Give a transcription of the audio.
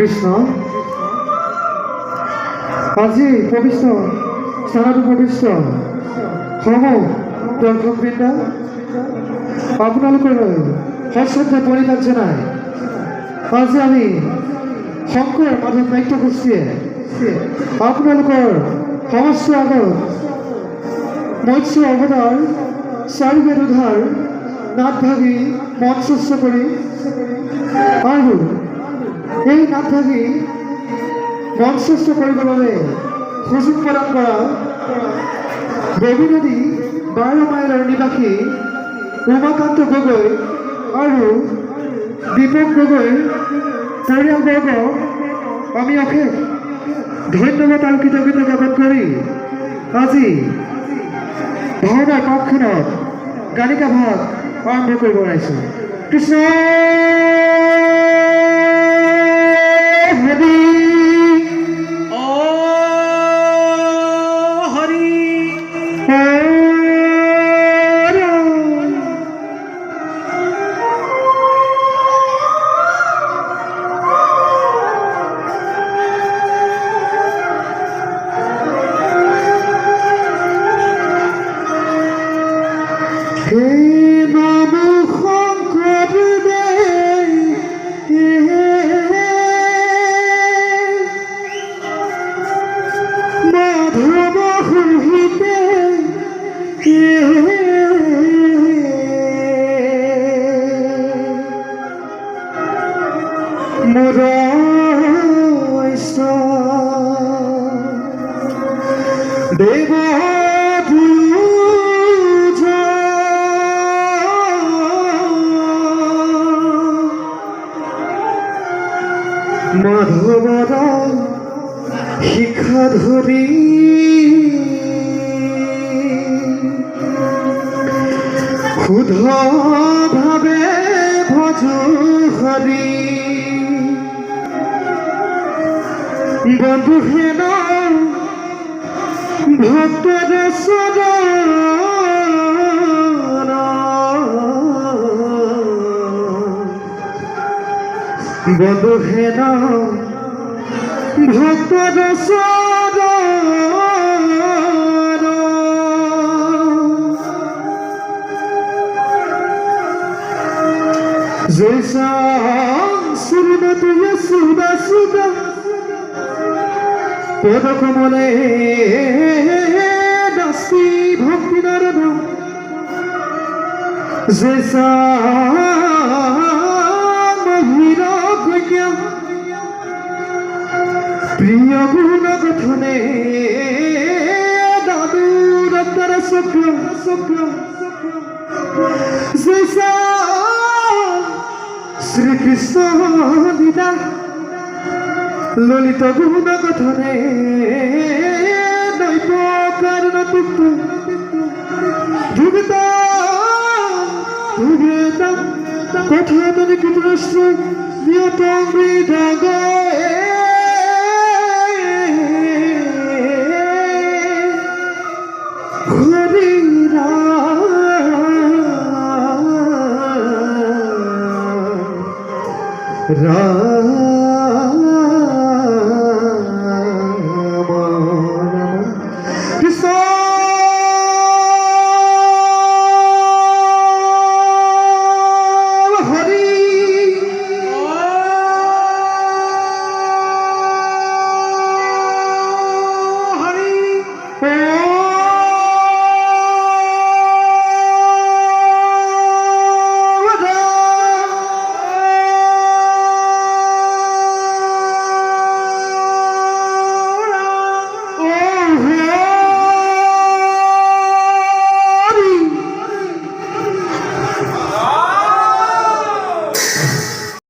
কৃষ্ণ আজি পবিত্ৰ স্থানতো পবিত্ৰ সমূহ দৰ্শকবৃন্দ আপোনালোকলৈ সশ্ৰদ্ধা পৰিণাম জনাই আজি আমি শংকৰ মাধৱ নাট্যগোষ্ঠীয়ে আপোনালোকৰ সমস্ত আগত মৎস্য অৱতাৰ চাৰিবেদ উদ্ধাৰ নাটভাগী মঞ্চস্থ কৰি আৰু এই নাটভাগী মঞ্চস্থ কৰিবৰ বাবে সুযোগ প্ৰদান কৰা দেৱী নদী 12 মাইলৰ নিবাসী উমাকান্ত গগৈ আৰু দীপক গগৈ পৰিয়ালবৰ্গ আমি অশেষ ধন্যবাদ আৰু কৃতজ্ঞতা জ্ঞাপন কৰি আজি ভাওনাৰ পাঠখনত গানিকা ভাগ আৰম্ভ কৰিব ওলাইছোঁ। কৃষ্ণ হৰি দেব মাধৱৰ শিক্ষা ধৰি শুদ্ধভাৱে ভজো হৰি বন্ধুহেন ভক্তৰ চৰণ বন্ধুহেন ভক্তৰ চৰণ জৈসা শ্রীমতী যশোদা সুদা পদকমলে দাসী ভক্তি নারদ জৈসা মহির কন্যা প্রিয় গুণ গঠনে দাদু রক্তর শুক্র শুক্র জৈসা শ্রীকৃষ্ণ দিদা ললিত গুণ গঠনে দৈব কারণ তুক্ত ভুগতা ভুগতা কথা তনি কৃতরাষ্ট্র নিয়ত মৃদা